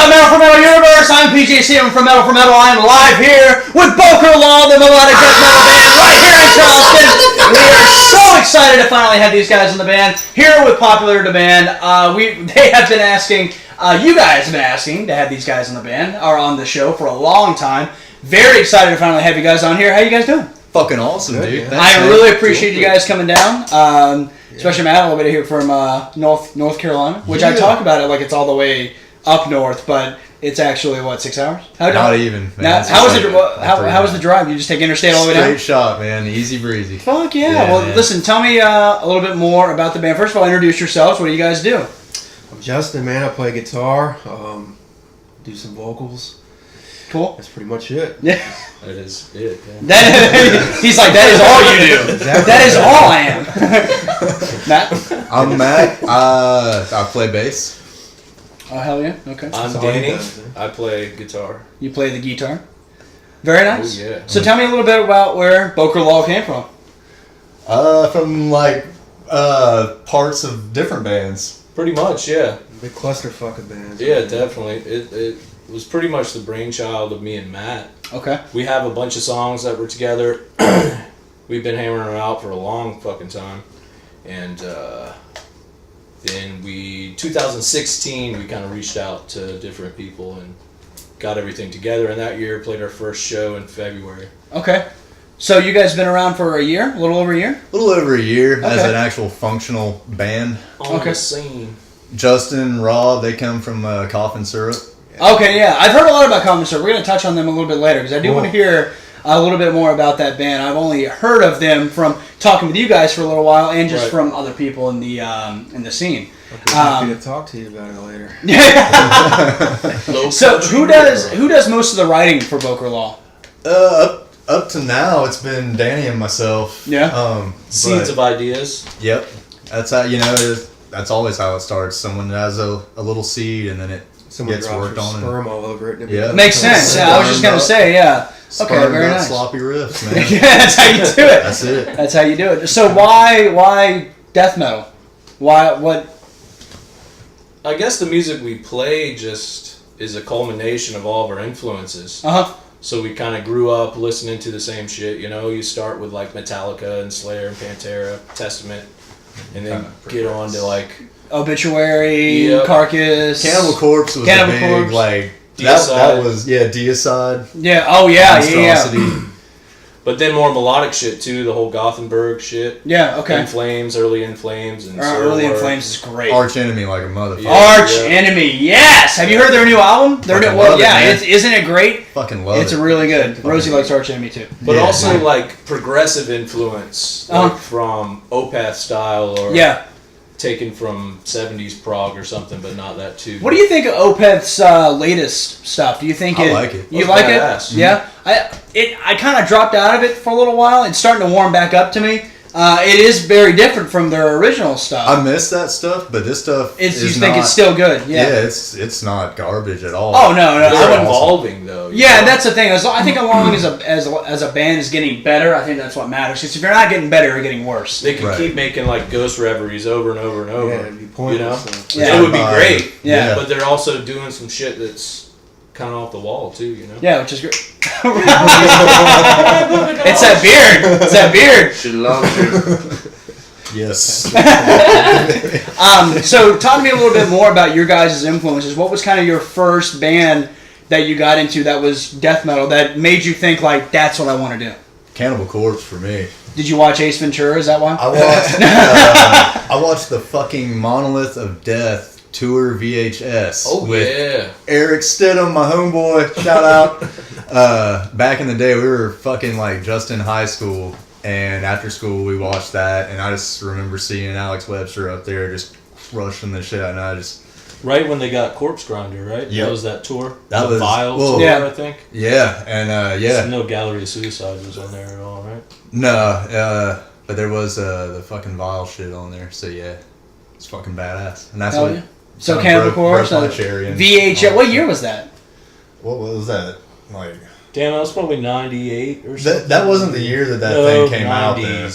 up, Metal for Metal Universe? I'm PJC. I'm from Metal for Metal. I'm live here with Bokor Law, the melodic death metal band, right here in Charleston. We are so excited to finally have these guys in the band. Here with popular demand. They have been asking, you guys have been asking to have these guys in the band, or on the show for a long time. Very excited to finally have you guys on here. How you guys doing? Fucking awesome, dude. Thanks, I really appreciate you guys coming down. Especially Matt, a little bit here from North Carolina, which I talk about it like it's all the way up north, but it's actually, what, 6 hours? Not even, man. How was the drive? You just take interstate all the way down? Straight shot, man. Easy breezy. Fuck yeah. Well, man. Listen, tell me a little bit more about the band. First of all, introduce yourselves. What do you guys do? I'm Justin, man. I play guitar, do some vocals. Cool. That's pretty much it. Yeah. That is it. Yeah. He's like, that is all you do. Exactly. That is all I am. Matt? I'm Matt. I play bass. Oh, hell yeah. Okay. I'm Danny. I play guitar. You play the guitar. Very nice. Oh, yeah. So tell me a little bit about where Bokor Law came from. From parts of different bands. Pretty much, yeah. Big clusterfuck of bands. Yeah, definitely. It was pretty much the brainchild of me and Matt. Okay. We have a bunch of songs that were together. We've been hammering them out for a long fucking time. And then 2016, we kind of reached out to different people and got everything together. And that year, played our first show in February. Okay. So you guys been around for a year? A little over a year? A little over a year as an actual functional band. On the scene. Justin, Rob, they come from Coffin Syrup. Okay, yeah. I've heard a lot about Common Syrup. We're going to touch on them a little bit later because I do want to hear a little bit more about that band. I've only heard of them from talking with you guys for a little while and just from other people in the scene. Okay, happy to talk to you about it later. So who does most of the writing for Bokor Law? Up to now, it's been Danny and myself. Yeah. Seeds of ideas. Yep. That's how that's always how it starts. Someone has a little seed and then it gets worked on. Sperm all over it. Yeah. Makes sense. Yeah, I was just gonna say, yeah. Okay, very nice. Sloppy riffs, man. Yeah, that's how you do it. That's it. That's how you do it. So why death metal? What? I guess the music we play just is a culmination of all of our influences. So we kind of grew up listening to the same shit, you know. You start with like Metallica and Slayer and Pantera, Testament, and then get on to like Obituary, Carcass, Cannibal Corpse was a big like that was Deicide. Yeah. Oh yeah. But then more melodic shit too, the whole Gothenburg shit. Yeah, okay. In Flames, Early In Flames, and Early In Flames is great. Arch Enemy like a motherfucker. Arch Enemy, yes. Have you heard their new album? Isn't it great? Fucking love it. It's really good. Rosie likes Arch Enemy too. But also like progressive influence, like from Opeth style or taken from 70s prog or something, but not that too. What do you think of Opeth's latest stuff? Do you think I like it? You like it? Mm-hmm. Yeah. I kind of dropped out of it for a little while. It's starting to warm back up to me. It is very different from their original stuff. I miss that stuff, but this stuff you think it's still good? Yeah. Yeah, it's not garbage at all. Oh no, they're evolving though. Yeah, that's the thing. I think as long as a band is getting better, I think that's what matters. Because if you're not getting better, you're getting worse. They can keep making like Ghost Reveries over and over and over. Yeah, it'd be pointless. It would be great. Yeah, but they're also doing some shit that's kind of off the wall too, you know. Yeah, which is great. It's that beard. It's that beard. She loves you. Yes. So talk to me a little bit more about your guys' influences. What was kind of your first band that you got into that was death metal that made you think like that's what I want to do? Cannibal Corpse for me. Did you watch Ace Ventura? Is that why? I watched the fucking Monolith of Death tour VHS with Eric Stidham, my homeboy, shout out. Back in the day, we were fucking like just in high school, and after school we watched that, and I just remember seeing Alex Webster up there just crushing the shit, and I just... Right when they got Corpse Grinder, right? Yep. That was that tour? That was Vile tour, I think? Yeah, and So no Gallery of Suicide was on there at all, right? No, but there was the fucking Vile shit on there, so yeah. It's fucking badass. And that's what... So Cannibal Corpse, VHS. What year was that? What was that? Like Damn, that was probably 98 or something. That wasn't the year that thing came out. Though. Okay.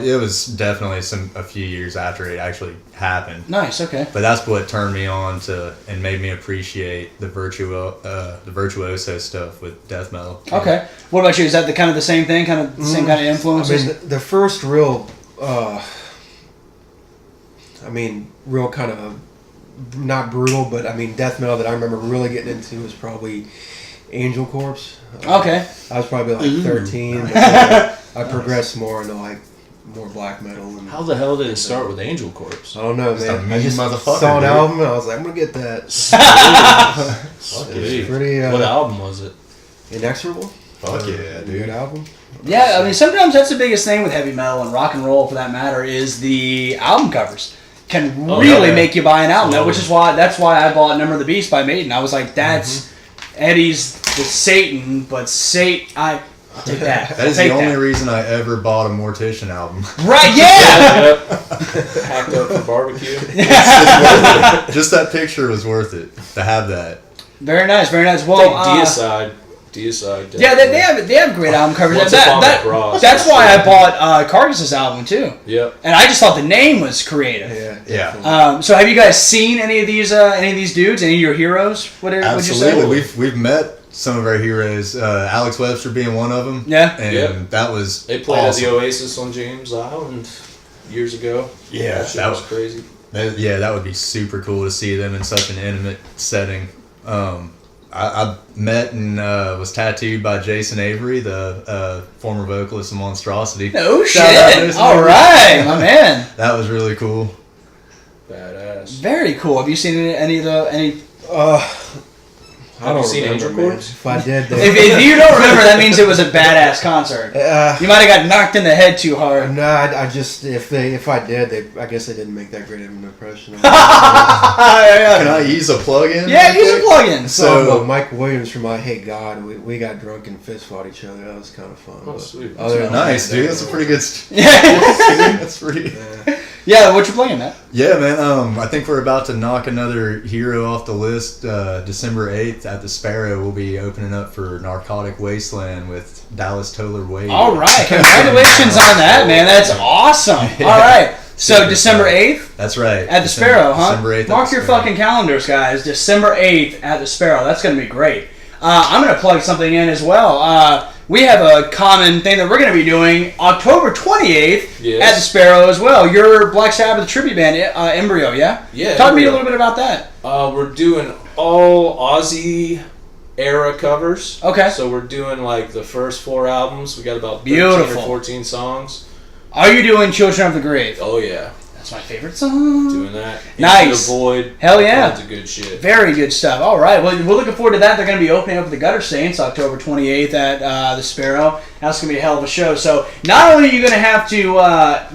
It was definitely a few years after it actually happened. Nice. Okay. But that's what turned me on to and made me appreciate the virtuoso stuff with death metal. Okay. What about you? Is that the same thing? Kind of the same kind of influences? I mean, the first real, real kind of, not brutal, but I mean, death metal that I remember really getting into was probably Angel Corpse. Okay. I was probably like 13. But I progressed more into like more black metal. And how the hell did it start with Angel Corpse? I don't know, man. I just motherfucker, saw an album and I was like, I'm gonna get that. Pretty. What album was it? Inexorable. Fuck yeah, dude. Good album. Yeah, I mean, sometimes that's the biggest thing with heavy metal and rock and roll, for that matter, is the album covers can really make you buy an album. Which is that's why I bought Number of the Beast by Maiden. I was like, that's Eddie's the Satan, but I'll take that. That is the only reason I ever bought a Mortician album. Right? Yeah. Hacked up for barbecue. Just that picture was worth it to have that. Very nice, very nice. Well, Deicide. Yeah, they have great album covers. That's why I bought Carcass's album too. Yep. And I just thought the name was creative. Yeah. So have you guys seen any of these dudes? Any of your heroes? Absolutely. Would you say? We've met some of our heroes. Alex Webster being one of them. Yeah. And that was They played awesome. at the Oasis on James Island years ago. Yeah, that was crazy. That would be super cool to see them in such an intimate setting. I met and was tattooed by Jason Avery, the former vocalist of Monstrosity. No shit! All right, my man. That was really cool. Badass. Very cool. Have you seen any? I don't seen remember, Angel man. Corpse? If I did, if you don't remember, that means it was a badass concert. You might have got knocked in the head too hard. No, I just if I did, I guess they didn't make that great of an impression. Can I use a plug-in? Yeah, use a plug-in. So Mike Williams from I Hate God, we got drunk and fist fought each other. That was kind of fun. Oh, sweet. Nice, dude. That's a pretty good. That's pretty. Yeah, what you playing, Matt? Yeah, man. I think we're about to knock another hero off the list. December 8th at the Sparrow, we'll be opening up for Narcotic Wasteland with Dallas Toller Wade. All right, congratulations on that, man. That's awesome. All right, so December 8th. That's right. At the Sparrow, huh? December 8th. Mark your fucking calendars, guys. December 8th at the Sparrow. That's gonna be great. I'm gonna plug something in as well. We have a common thing that we're going to be doing October 28th at the Sparrow as well. Your Black Sabbath tribute band, Embryo, yeah? Yeah. Talk to me a little bit about that. We're doing all Aussie era covers. Okay. So we're doing like the first 4 albums. We got about 13 or 14 songs. Are you doing Children of the Grave? Oh, yeah. That's my favorite song. Doing that. Nice. Into the Void. Hell yeah. That's a good shit. Very good stuff. All right. Well, we're looking forward to that. They're going to be opening up the Gutter Saints October 28th at the Sparrow. That's going to be a hell of a show. So not only are you going to have to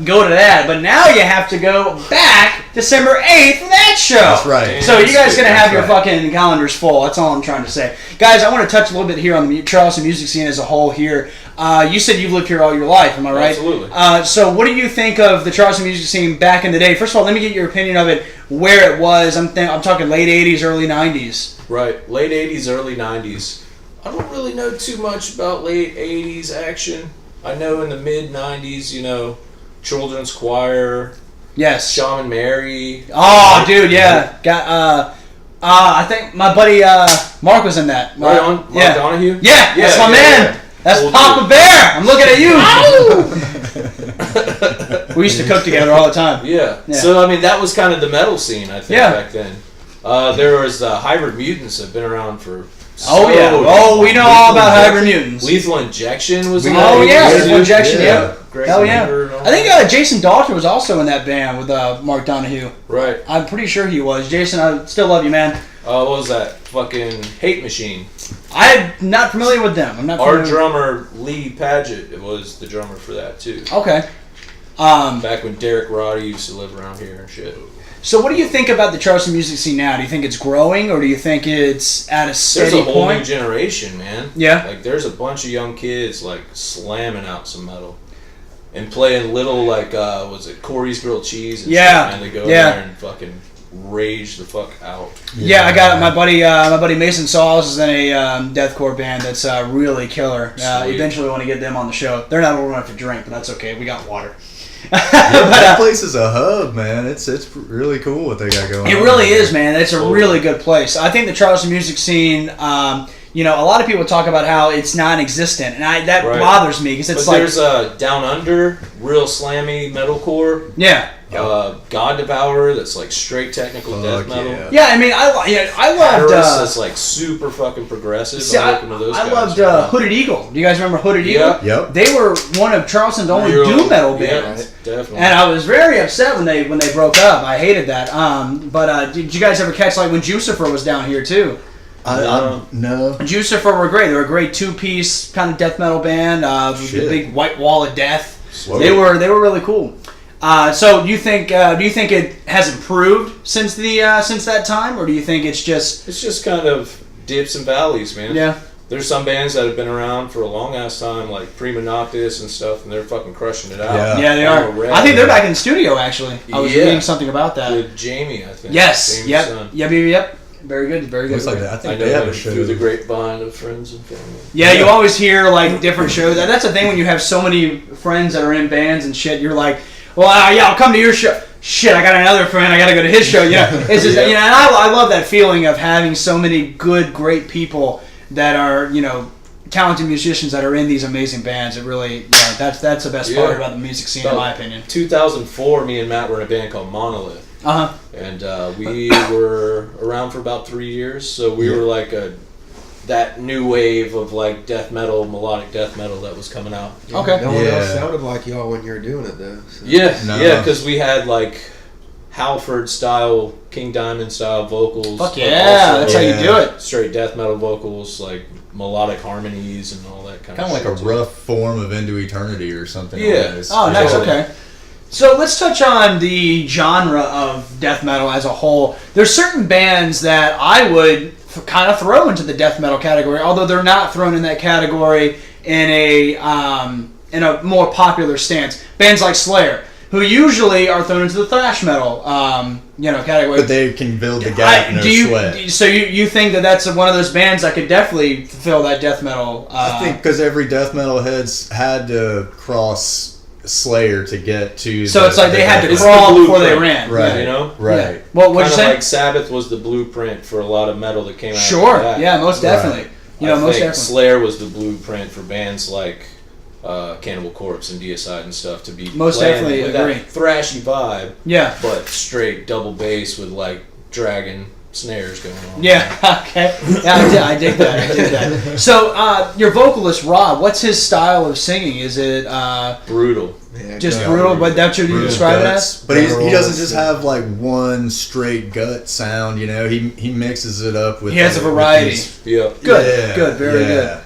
go to that, but now you have to go back December 8th for that show. That's right. So you guys are going to have your fucking calendars full. That's all I'm trying to say. Guys, I want to touch a little bit here on the Charleston music scene as a whole here. You said you've lived here all your life, am I right? Absolutely. So what do you think of the Charleston music scene back in the day? First of all, let me get your opinion of it, where it was. I'm talking late 80s, early 90s. Right. Late 80s, early 90s. I don't really know too much about late 80s action. I know in the mid 90s, Children's Choir. Yes. Shaman Mary. Oh, dude, yeah. I think my buddy Mark was in that. Right on? Mark Donahue? Yeah, that's my man. Yeah. That's Old Papa dude. Bear. I'm looking at you. We used to cook together all the time. Yeah. So, I mean, that was kind of the metal scene, I think, back then. There was Hybrid Mutants that have been around for we know all about Hybrid Mutants. Lethal Injection was Lethal Injection, yeah. Hell yeah. I think Jason Dalton was also in that band with Mark Donahue. Right. I'm pretty sure he was. Jason, I still love you, man. What was that? Fucking Hate Machine. I'm not familiar with them. Our drummer, Lee Paget, was the drummer for that, too. Okay. Back when Derek Roddy used to live around here and shit. So what do you think about the Charleston music scene now? Do you think it's growing, or do you think it's at a steady point? There's a whole point? new generation, man. Yeah. Like, there's a bunch of young kids, like, slamming out some metal. And playing little, like, was it Corey's Grilled Cheese? And shit, and they go there and fucking rage the fuck out. Yeah, I got it. My buddy Mason Sauls is in a deathcore band that's really killer. Eventually, want to get them on the show. They're not old enough to drink, but that's okay. We got water. That place is a hub, man. It's really cool what they got going on. It really is, man. It's a really good place. I think the Charleston music scene. A lot of people talk about how it's non-existent, and that bothers me because it's there's Down Under, real slammy metalcore. Yeah. God Devourer, that's like straight technical death metal. Yeah, I mean, I loved. That's like super fucking progressive. I loved Hooded Eagle. Do you guys remember Hooded Eagle? Yep. They were one of Charleston's only doom metal bands. Yeah, definitely. And I was very upset when they broke up. I hated that. But did you guys ever catch like when Jucifer was down here too? No. Jucifer were great. They were a great two-piece kind of death metal band. The big white wall of death. Sweet. They were really cool. So do you think it has improved since that time, or do you think it's just kind of dips and valleys, man? Yeah. There's some bands that have been around for a long ass time, like Prima Noctis and stuff, and they're fucking crushing it out. Yeah, they are. I think they're back in the studio actually. I was reading something about that. With Jamie, I think. Yes. Jamie's yep. son. Yep. Very good. Very good. Looks like that. I think I know they have him a show through the grapevine of friends and family. Yeah, you always hear like different shows. That's the thing when you have so many friends that are in bands and shit. You're like, well, I'll come to your show. Shit, I got another friend. I got to go to his show. It's just and I love that feeling of having so many good, great people that are talented musicians that are in these amazing bands. It really, that's the best part about the music scene, in my opinion. 2004, me and Matt were in a band called Monolith. And we were around for about 3 years, so we were like that new wave of like death metal, melodic death metal that was coming out. Okay. No one else sounded like y'all when you were doing it though. So. Yeah, because we had like Halford style, King Diamond style vocals. Fuck yeah, that's how you do it. Straight death metal vocals, like melodic harmonies and all that kind of like a rough form of Into Eternity or something. Yeah. Oh, nice. Okay. So let's touch on the genre of death metal as a whole. There's certain bands that I would kind of throw into the death metal category, although they're not thrown in that category in a more popular stance. Bands like Slayer, who usually are thrown into the thrash metal category. But they can build the gap, sweat. So you think that that's one of those bands that could definitely fulfill that death metal? I think because every death metal head's had to cross Slayer to get to. So it's like they had to crawl before they ran, right? Right. Yeah. Well, what you saying? Like Sabbath was the blueprint for a lot of metal that came out. Sure. Yeah. Most definitely. Right. Most definitely. Slayer was the blueprint for bands like Cannibal Corpse and Deicide and stuff to be most definitely with agree. That thrashy vibe. Yeah. But straight double bass with like dragon snares going on. Yeah. Okay. Yeah, I dig that. So your vocalist Rob, what's his style of singing? Is it brutal? Yeah, just brutal, but that's what you describe it as? But he doesn't just have like one straight gut sound, he mixes it up with. He has a variety. Good. Very good.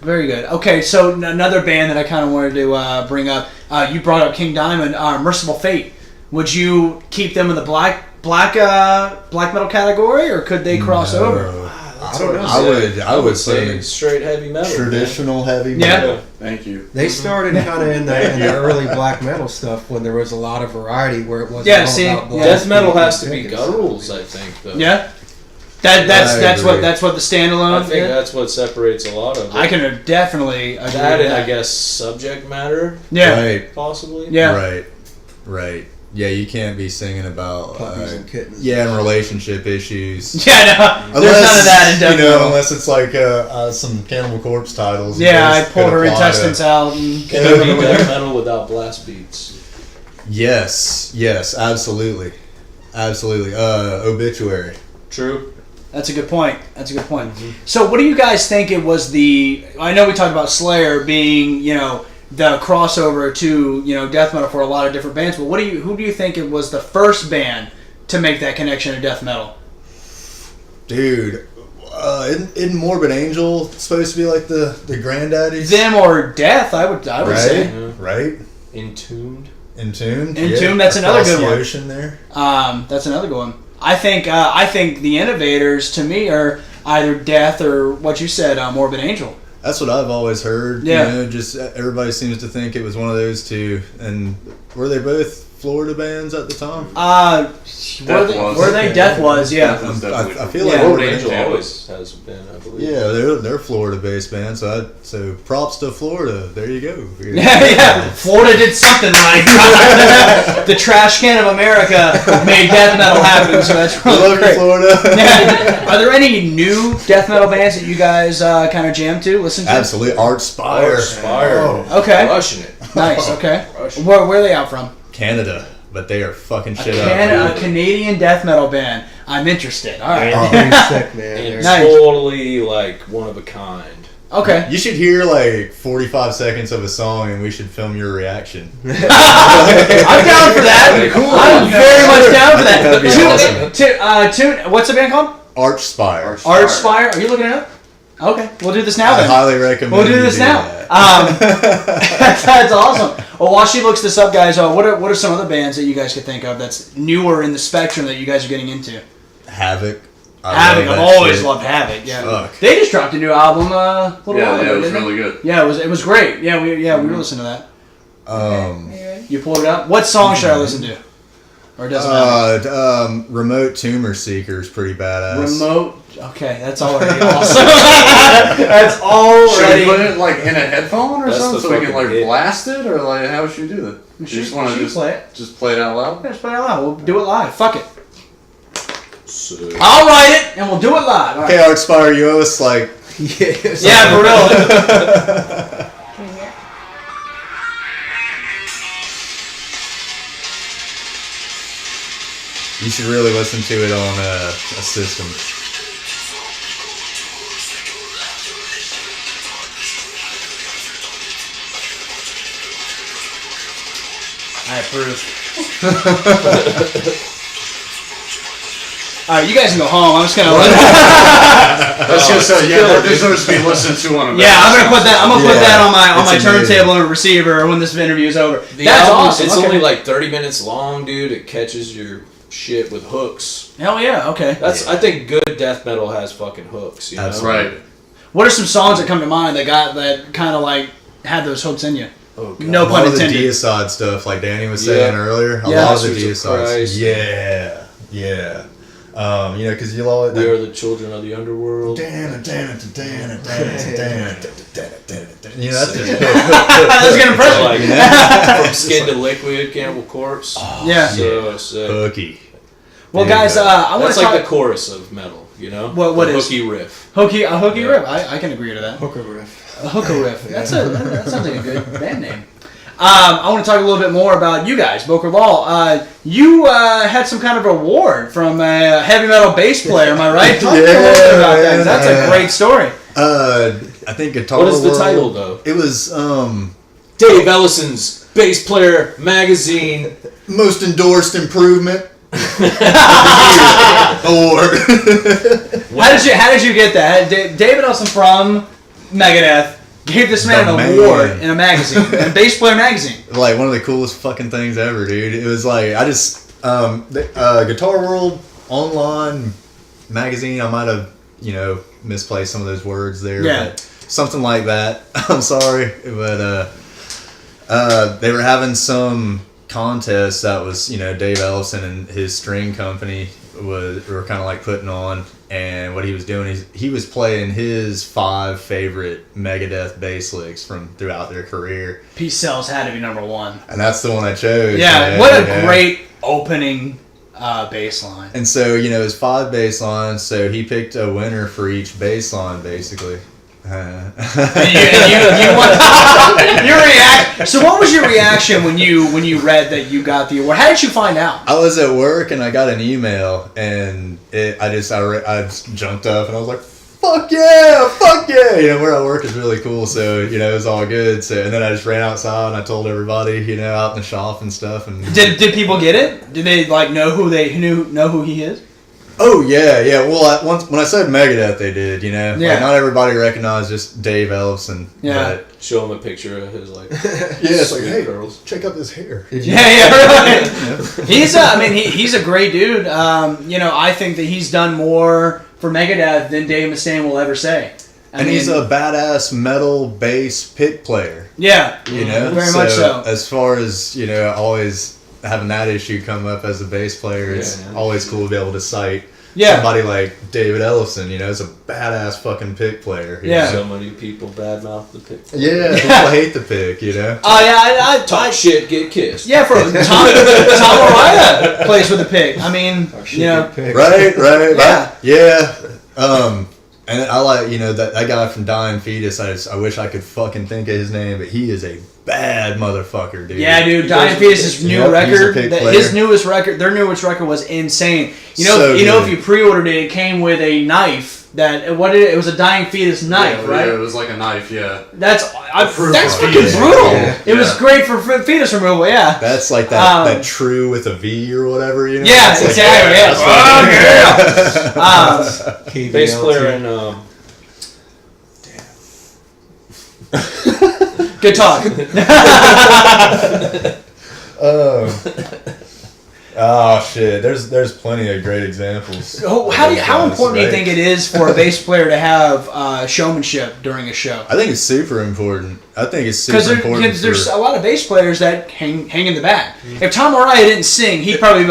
Very good. Okay, so another band that I kind of wanted to bring up. You brought up King Diamond, Merciful Fate. Would you keep them in the black metal category, or could they cross over? I don't know. I would say straight heavy metal. Traditional heavy metal. Yeah. Thank you. They started kind of in the early black metal stuff when there was a lot of variety where it wasn't about black. Death metal has to be gutturals, I think, though. Yeah. That's what the standalone. I think that's what separates a lot of it. I can definitely agree that with and that. I guess subject matter. Yeah. Right. Possibly. Yeah. Right. Yeah, you can't be singing about puppies and kittens. Yeah, and relationship issues. Yeah, no, there's none of that in death metal. Unless it's like some Cannibal Corpse titles. Yeah, I pulled her intestines out. And can it be death metal without blast beats? Yes, absolutely. Obituary. True. That's a good point. Mm-hmm. So what do you guys think it was I know we talked about Slayer being, the crossover to, death metal for a lot of different bands, but who do you think it was the first band to make that connection to death metal? Dude, isn't Morbid Angel supposed to be like the granddaddies? Them or Death, I would say. Yeah. Right? Entombed. Entombed, that's another good one. Ocean there. That's another good one. I think the Innovators to me are either Death or what you said, Morbid Angel. That's what I've always heard. Yeah. Just everybody seems to think it was one of those two. And were they both Florida bands at the time? Were they? Death was, yeah. I feel like Morbid Angel always has been, I believe. Yeah, they're Florida-based band, so props to Florida. There you go. Yeah. Florida did something right. The trash can of America made death metal happen, so that's really love great. you, Florida. Are there any new death metal bands that you guys kind of jam to, listen to? Absolutely, Archspire. Okay. Crushing it. Nice. Okay. Where are they out from? Canada, but they are fucking shit A up. Canadian death metal band. I'm interested. All right. Pretty sick, man. And Nice. totally like one of a kind. Okay. You should hear like 45 seconds of a song, and we should film your reaction. I'm down for that. Cool. I'm very much down for I think that. that'd be awesome. What's the band called? Archspire. Archspire. Are you looking it up? Okay, we'll do this now I then. highly recommend. We'll do you this do now. that. That's awesome. Well, while she looks this up, guys, what are some other bands that you guys could think of that's newer in the spectrum that you guys are getting into? Havoc. Havoc. I've always loved Havoc. Yeah. Fuck. They just dropped a new album a little while ago. it was didn't really they? good. Yeah, it was great. Yeah, we were listening to that. You pulled it up. What song should I listen to? Or it doesn't matter. Remote Tumor Seeker is pretty badass. Remote. Okay, that's already awesome. That's Should already. we put it like in a headphone or That's something the so we can fucking like hit. blast it, or like how should we do that? You just want to play it. just play it out loud? Yeah, just play it out loud. We'll do it live. Fuck it. So, I'll write it and we'll do it live. All right. Okay, Archspire, you owe us like. Yeah, for real. You should really listen to it on a system. I approve. All right, you guys can go home. I'm just gonna. That's gonna say, yeah, that deserves to be listened to on a Yeah, I'm gonna put that. I'm gonna put Yeah, that on my it's amazing. turntable and receiver when this interview is over. the That's album, awesome. It's Okay. only like 30 minutes long, dude. It catches your shit with hooks. Hell yeah. Okay. That's I think good death metal has fucking hooks. You know? Absolutely. Right. What are some songs that come to mind that kind of like had those hooks in you? Oh, God. No A lot pun of the intended. deicide stuff, like Danny was saying Yeah. earlier. A Yeah. lot of the Bastards of deicides. Christ. Yeah. Because you all. We are the children of the underworld. You know, that's just That's getting impressive. Like, from Skin to Liquid, Cannibal Corpse. Yeah. So sick. hooky. Well, There you guys, go. I want That's to like talk the chorus of metal, you know? What the is? hooky riff. a hooky Yeah. riff. I can agree to that. Hooker riff. A hooker riff. That sounds like a good band name. I want to talk a little bit more about you guys, Bokor Law. You had some kind of award from a heavy metal bass player, am I right? Talk a little bit about that, 'cause that's a great story. I think Guitar What is the World- title, though? It was Dave Ellison's Bass Player Magazine. Most Endorsed Improvement Award. How did you get that? David Ellison from Megadeth gave this man The an man. award in a magazine, in a bass player magazine. Like one of the coolest fucking things ever, dude. It was like I just Guitar World online magazine. I might have misplaced some of those words there, Yeah. but something like that. I'm sorry, but they were having some contest that was Dave Ellison and his string company were kind of like putting on. And what he was doing is he was playing his 5 favorite Megadeth bass licks from throughout their career. Peace Cells had to be number one. And that's the one I chose. Yeah, what a great opening bass line. And so, it was 5 bass lines, so he picked a winner for each bass line, basically. And you won. Your react. So, what was your reaction when you read that you got the award? How did you find out? I was at work and I got an email, and I just jumped up and I was like, fuck yeah! Where I work is really cool, so it was all good. So and then I just ran outside and I told everybody, out in the shop and stuff. And Did people get it? Did they know who he is? oh yeah. Well, when I said Megadeth, they did. Yeah. Like, not everybody recognized just Dave Ellison. Yeah. But Show him a picture of his like. it's like, hey, girls. check out this hair. Yeah, really. He's a great dude. I think that he's done more for Megadeth than Dave Mustaine will ever say. He's a badass metal bass pick player. yeah, Very much so. As far as always having that issue come up as a bass player, it's always cool to be able to cite somebody like David Ellison, is a badass fucking pick player. So many people badmouth the pick. Yeah, people hate the pick, Oh, yeah, I talk shit, get kissed. Yeah, for Tom Araya plays with a pick. I mean, Right. Yeah. And I like, that guy from Dying Fetus, I wish I could fucking think of his name, but he is a bad motherfucker, dude. Yeah, dude, Dying Fetus' new record, his newest record, their newest record was insane. If you pre-ordered it, it came with a knife it was a Dying Fetus knife, right? Yeah, it was like a knife, That's fucking brutal. Yeah. It was great for fetus removal, That's like that true with a V or whatever, Yeah, exactly, bass player and good talk. Oh shit! There's plenty of great examples. How important do you think it is for a bass player to have showmanship during a show? I think it's super important. Because there's a lot of bass players that hang in the back. If Tom Araya didn't sing, he'd probably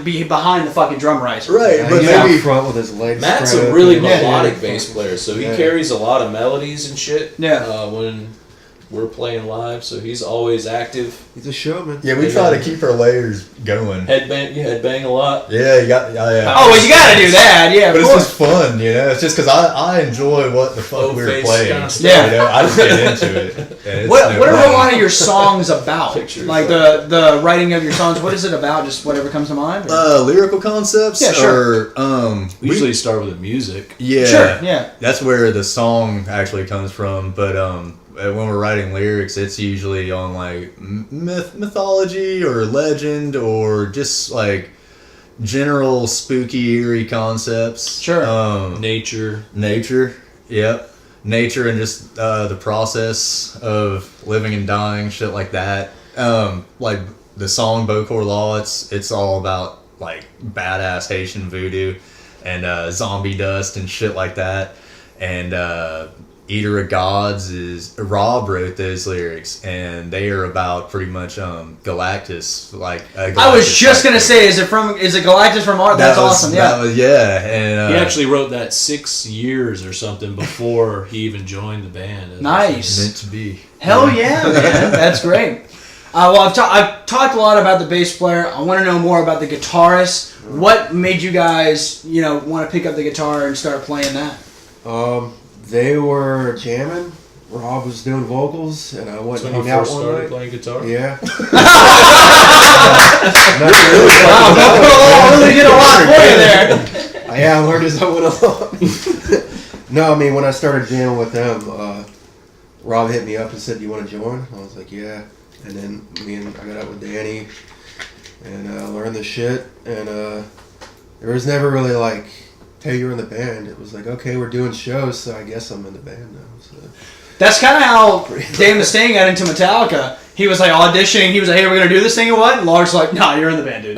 be behind the fucking drum riser. Right, but maybe out front with his legs. Matt's a really melodic bass player, so he carries a lot of melodies and shit. Yeah. When we're playing live, so he's always active. He's a showman. Yeah, we try to keep our layers going. Headbang a lot. Yeah, you got. Yeah. Oh, well, you gotta do that. Yeah, but it's just fun, It's just because I enjoy what the fuck we were playing. Kind of I just get into it. What are a lot of your songs about? Like the writing of your songs. What is it about? Just whatever comes to mind. Lyrical concepts. Yeah, sure. We usually start with the music. Yeah, sure. Yeah, that's where the song actually comes from. But when we're writing lyrics, it's usually on like mythology or legend or just like general spooky, eerie concepts. Sure. Nature. Yep. Nature and just the process of living and dying, shit like that. Like the song Bokor Law, it's all about like badass Haitian voodoo and zombie dust and shit like that. And Eater of Gods Rob wrote those lyrics, and they are about pretty much Galactus. I was just gonna say, is it Galactus from Art? That's awesome. Yeah, and he actually wrote that 6 years or something before he even joined the band. Nice, meant to be. Hell yeah, man, that's great. Well, I've talked a lot about the bass player. I want to know more about the guitarist. What made you guys, want to pick up the guitar and start playing that? They were jamming. Rob was doing vocals, and I went and hung out one night. Playing guitar. Yeah. Wow, really did a lot for you there. Yeah, I learned as I went along. No, I mean when I started jamming with them, Rob hit me up and said, "Do you want to join?" I was like, "Yeah." And then I got out with Danny, and learned the shit. And there was never really like, "Hey, you're in the band." It was like, okay, we're doing shows, so I guess I'm in the band now. So. That's kind of how Dave Mustaine got into Metallica. He was like auditioning. He was like, "Hey, we're gonna do this thing or what?" And Lars was like, "Nah, you're in the band, dude."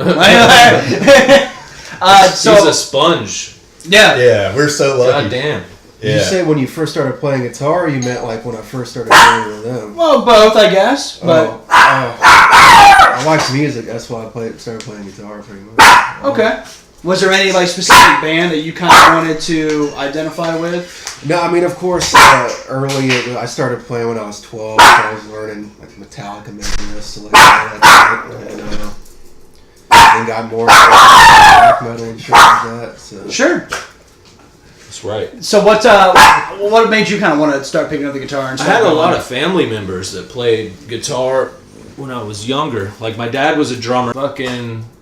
So he's a sponge. Yeah. Yeah, we're so lucky. God damn. Did you say when you first started playing guitar, or you meant like when I first started playing with them? Well, both, I guess. But I liked music. That's why I started playing guitar pretty much. Okay. Was there any specific band that you kind of wanted to identify with? No, I mean, of course, early I started playing when I was 12. So I was learning like Metallica, Megadeth, like that, and got more black metal and shit like that. So. Sure. That's right. So what made you kind of want to start picking up the guitar? And I had a lot of family members that played guitar when I was younger. Like my dad was a drummer.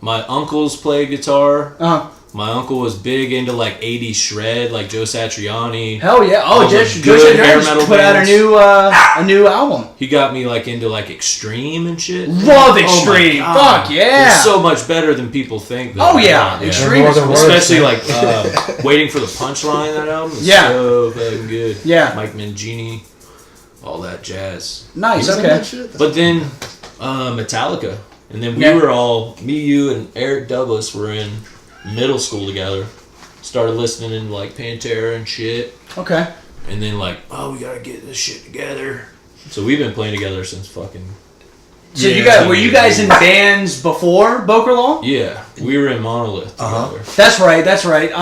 My uncles played guitar. Uh-huh. My uncle was big into like 80s shred, like Joe Satriani. Hell yeah! Oh, Joe Satriani put out a new album. He got me like into like Extreme and shit. Love Extreme. Fuck yeah! It's so much better than people think. Though. Oh yeah, Extreme. Especially like Waiting for the Punchline. That album is so fucking good. Yeah. Mike Mangini, all that jazz. Nice. Okay. But then Metallica, and then we were all me, you, and Eric Douglas were in middle school together. Started listening to like Pantera and shit. Okay. And then we gotta get this shit together. So we've been playing together since fucking So were you guys in bands before Bokor Law? Yeah, we were in Monolith together. That's right.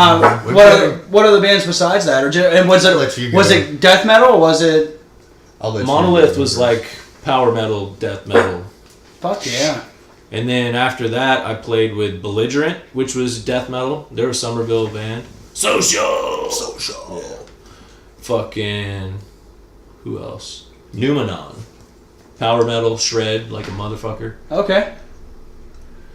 What other bands besides that? Was it death metal or was it? Monolith was like power metal, death metal. Fuck yeah. And then after that, I played with Belligerent, which was death metal. They were a Somerville band. Social. Yeah. Fucking. Who else? Numenon. Power metal, shred like a motherfucker. Okay.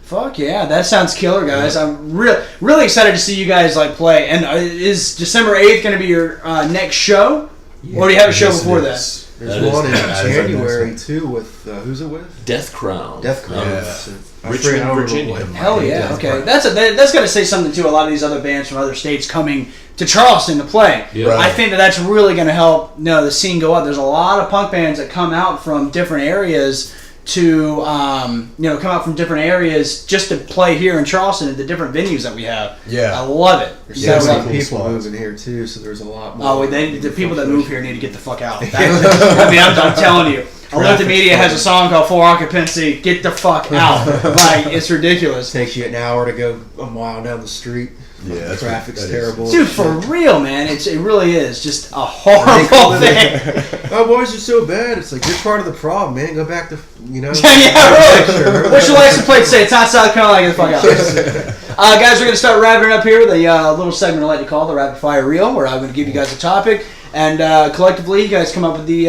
Fuck yeah, that sounds killer, guys. I'm really excited to see you guys like play. And is December 8th going to be your next show? Yeah. Or do you have a show before that? There's one in January too with who's it with? Death Crown. Death Crown. Yeah. Richmond, Virginia. Hell yeah. Okay, that's got to say something to a lot of these other bands from other states coming to Charleston to play. Yeah. Right. I think that's really going to help the scene go up. There's a lot of punk bands that come out from different areas to come out from different areas just to play here in Charleston at the different venues that we have. Yeah, I love it. There's so many people moving here too, so there's a lot more. Oh, the people that move here need to get the fuck out. I'm telling you. Olympic Media has a song called Full Occupancy. Get the fuck out. Like, it's ridiculous. It takes you an hour to go a mile down the street. Yeah, the traffic's terrible. Dude, for real, man. It really is just a horrible thing. Oh, boys are so bad. It's like, you're part of the problem, man. Go back to, Yeah, really. What's your license plate say? It's not South Carolina. Get the fuck out. Guys, we're going to start wrapping up here with a little segment I like to call the Rapid Fire Reel, where I'm going to give you guys a topic. And collectively, you guys come up with the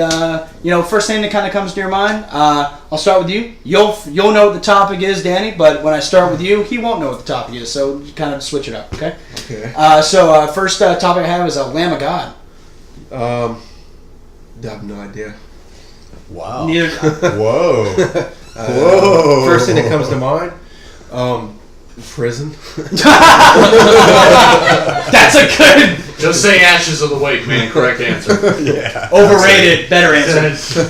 first thing that kind of comes to your mind. I'll start with you. You'll know what the topic is, Danny. But when I start with you, he won't know what the topic is. So you kind of switch it up, okay? Okay. First topic I have is Lamb of God. I have no idea. Wow. Neither. Whoa. Whoa. First thing that comes to mind, prison. That's a good. Just say Ashes of the Wake, man. Correct answer. Yeah. Overrated. Better answer.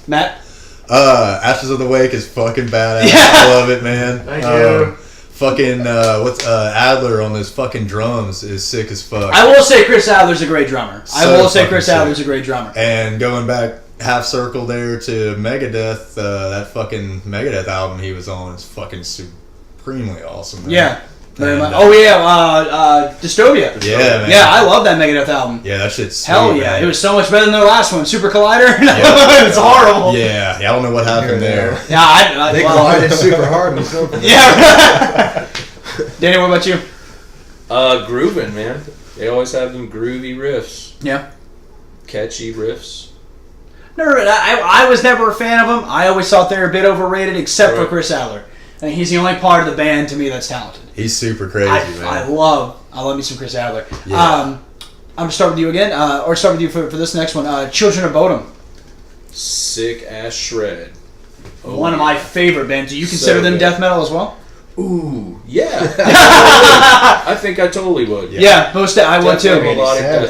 Matt? Ashes of the Wake is fucking badass. Yeah. I love it, man. Thank you. Fucking, Adler on those fucking drums is sick as fuck. I will say Chris Adler's a great drummer. Sick. Adler's a great drummer. And going back half circle there to Megadeth, that fucking Megadeth album he was on is fucking supremely awesome, man. Yeah. Very much. Oh yeah, Dystopia. Yeah, man. Yeah, I love that Megadeth album. Yeah, that shit's sweet, hell yeah, man. It was so much better than their last one, Super Collider. It's horrible. Yeah, I don't know what happened there. Yeah, they collided super hard with something. Yeah. Danny, what about you? Grooving, man. They always have them groovy riffs. Yeah. Catchy riffs. I was never a fan of them. I always thought they were a bit overrated, except for Chris Adler. I mean, he's the only part of the band to me that's talented. He's super crazy, man. I love me some Chris Adler. Yeah. I'm gonna start with you again, or start with you for this next one. Children of Bodom. Sick ass shred. One of my favorite bands. Do you consider them death metal as well? Ooh, yeah. I think I totally would. Yeah, most I would too.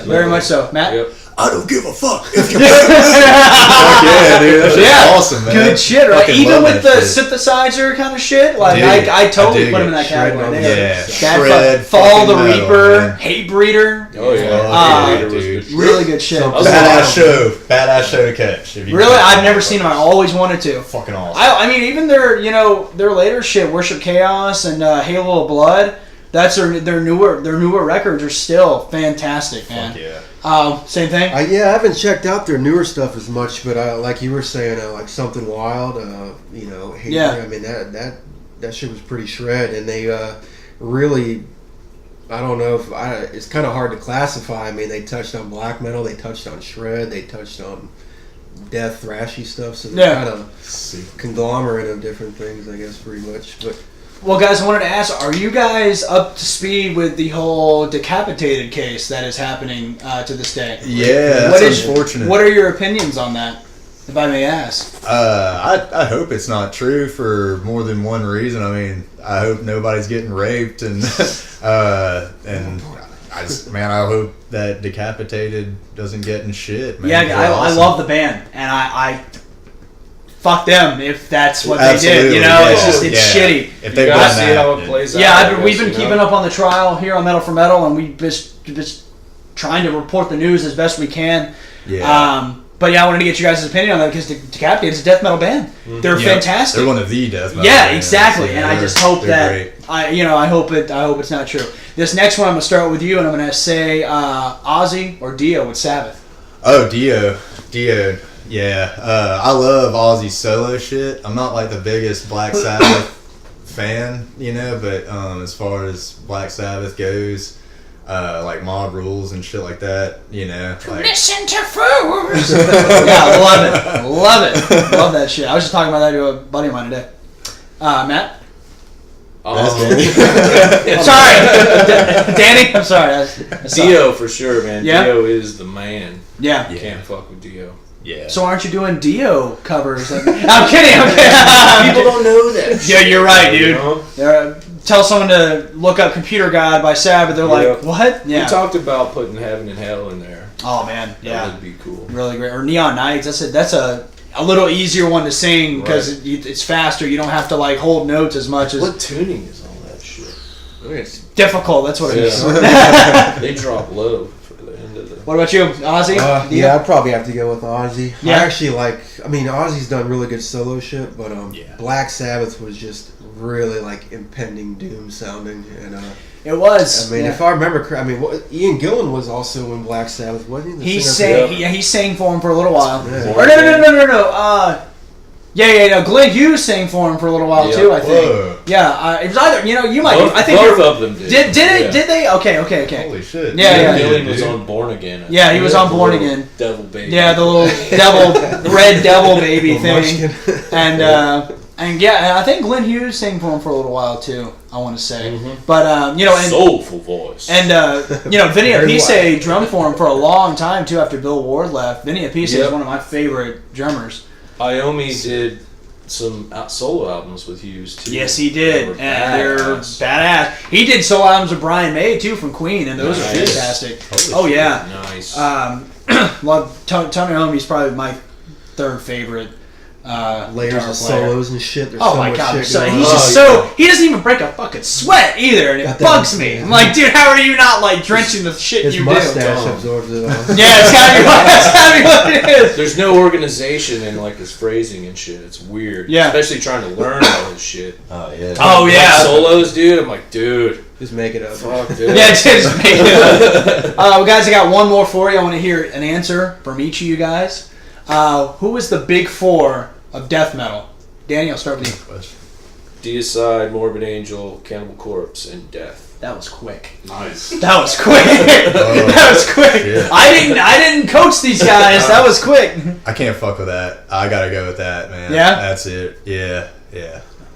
Very much so, Matt. Yep. I don't give a fuck if you Fuck yeah, dude. That shit's awesome, man. Good shit, right? Fucking Even love with the that shit. synthesizer kind of shit, like Dude, I totally put it. them in that category. Yeah, Shred, Fall the metal, Reaper, man. Hate Breeder. Oh yeah, dude. Really good shit. Badass show to catch. If you Really, can. I've never seen them. I always wanted to. Fucking awesome. I mean, even their later shit, Worship Chaos and Halo of Blood. That's their newer records are still fantastic, man. Fuck yeah. Same thing. I haven't checked out their newer stuff as much, but like you were saying, like Something Wild, Hate. Yeah. I mean that shit was pretty shred, and they really. I don't know if it's kind of hard to classify. I mean, they touched on black metal, they touched on shred, they touched on death thrashy stuff. So they're kind of conglomerate of different things, I guess, pretty much. But well, guys, I wanted to ask: are you guys up to speed with the whole Decapitated case that is happening to this day? Yeah, that's unfortunate. What are your opinions on that, if I may ask? I hope it's not true for more than one reason. I mean, I hope nobody's getting raped, and I hope that Decapitated doesn't get in shit, man. Yeah, I love the band, and I fuck them if that's what Absolutely, they did. It's just shitty. If they gotta see how it plays out. Yeah, we've been keeping up on the trial here on Metal for Metal, and we just trying to report the news as best we can. Yeah. But yeah, I wanted to get you guys' opinion on that because Decapitated is a death metal band. They're fantastic. They're one of the death metal Yeah, bands. exactly. Yeah, and I just hope that great. I hope it's not true. This next one, I'm gonna start with you, and I'm gonna say Ozzy or Dio with Sabbath. Oh, Dio. Yeah. I love Ozzy's solo shit. I'm not like the biggest Black Sabbath fan, but as far as Black Sabbath goes, like Mob Rules and shit like that, like, Listen to fools. Yeah, love it, love that shit. I was just talking about that to a buddy of mine today. Matt. That's Danny. Sorry, Danny. I'm sorry. Dio for sure, man. Yeah? Dio is the man. Yeah. You can't fuck with Dio. Yeah. So aren't you doing Dio covers? I'm kidding. People don't know that. Yeah, you're right, you dude. know? Tell someone to look up Computer God by Sabbath. They're like, what? Yeah. We talked about putting Heaven and Hell in there. Oh man, yeah. That would be cool. Really great. Or Neon Nights. That's a little easier one to sing because it's faster. You don't have to like hold notes as much as. What tuning is all that shit? It's difficult. That's what it is. They drop low for the end of the. What about you, Ozzy? Yeah, I'd probably have to go with Ozzy. Yeah. I actually Ozzy's done really good solo shit, but Black Sabbath was just really like impending doom sounding, and it was. I mean, if I remember correctly, Ian Gillan was also in Black Sabbath, wasn't he? He sang for him for a little while. Yeah. Or no. No, Glenn Hughes sang for him for a little while too. I think. Whoa. Yeah, it was either you might. Both, I think both of them did. Did they? Okay. Holy shit. Yeah. Gillian was on Born Again. Yeah, he was on Born Again. Devil baby. Yeah, the little red devil baby thing. And yeah, I think Glenn Hughes sang for him for a little while too. I want to say, but and soulful voice. And Vinny Appice drummed for him for a long time too. After Bill Ward left, Vinny Appice is one of my favorite drummers. Iommi did some solo albums with Hughes too. Yes, he did, and they're badass. He did solo albums with Brian May too from Queen, and those are fantastic. Holy yeah, nice. Love Tony Iommi's probably my third favorite. Layers of solos and shit. There's oh so my much god, shit going he's on. just he doesn't even break a fucking sweat either, and it bugs me. I'm like, dude, how are you not like drenching the shit His you mustache do? absorbs it all. Yeah, it's gotta be what it is. There's no organization in like his phrasing and shit. It's weird. Yeah. Especially trying to learn all his shit. Oh yeah. Oh yeah. Solos, dude. I'm like, dude. Just make it up. Fuck, dude. Yeah, just make it up. Well, guys, I got one more for you. I want to hear an answer from each of you guys. Who is the big four of death metal? Danny, I'll start with you. Deicide, Morbid Angel, Cannibal Corpse, and Death. That was quick. Nice. That was quick. That was quick. Shit. I didn't coach these guys. That was quick. I can't fuck with that. I gotta go with that, man. Yeah? That's it. Yeah.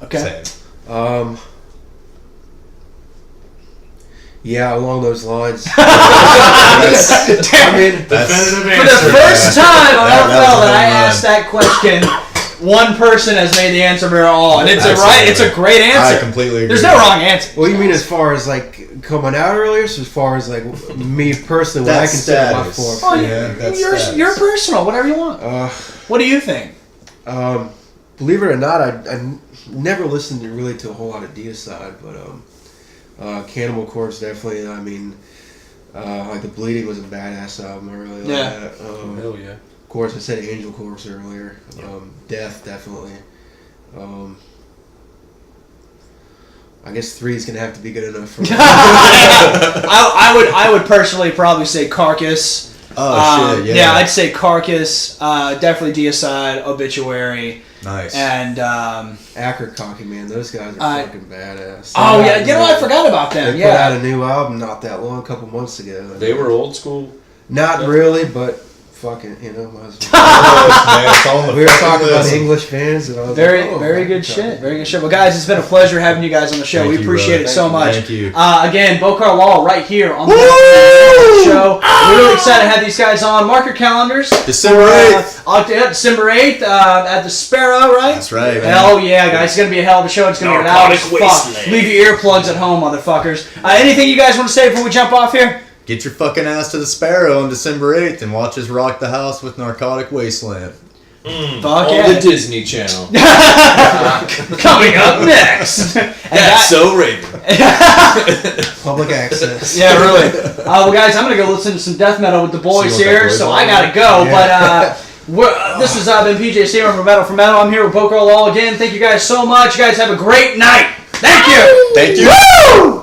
Okay. Same. Yeah, along those lines. I mean, definitive for answer. the first time on That was NFL a that I home run. asked that question, one person has made the answer very all, and it's a great answer. I completely agree. There's no wrong answer. Well, you mean as far as like coming out earlier, so as far as like me personally, what I That's consider my status. four. Oh, Yeah, that's status. you're personal, whatever you want. What do you think? Believe it or not, I never listened really to a whole lot of Deicide, but Cannibal Corpse definitely. I mean, like the Bleeding was a badass album. I really like that. Hell yeah. Of course, I said Angel Corpse earlier. Death definitely. I guess 3 is gonna have to be good enough for me. I would personally probably say Carcass. Oh shit! Yeah, I'd say Carcass. Definitely Deicide, Obituary. Nice. And Acker Cocky, man, those guys are fucking badass. Oh yeah, I forgot about them. They put out a new album not that long, a couple months ago. They were old school. Not really, but fucking, might as well. We were talking about English bands, and I was very good shit. Very good shit. Well, guys, it's been a pleasure having you guys on the show. Thank we you, appreciate brother. it so much. Thank you. Again, Bokor Law right here on the show. We're really excited to have these guys on. Mark your calendars. December 8th. December 8th at the Sparrow, right? That's right, man. Hell yeah, guys. It's going to be a hell of a show. It's going to be an hour as Narcotic fuck. wasteland. Leave your earplugs at home, motherfuckers. Anything you guys want to say before we jump off here? Get your fucking ass to the Sparrow on December 8th and watch us rock the house with Narcotic Wasteland. Fuck On yeah. the Disney Channel. Coming up next. That's so Raven. public access. Yeah, really. Well, guys, I'm going to go listen to some death metal with the boys See what that here, boy's so on. I got to go. Yeah. But This has been PJ Seaman from Metal. I'm here with Bokor Law again. Thank you guys so much. You guys have a great night. Thank you. Thank you. Woo!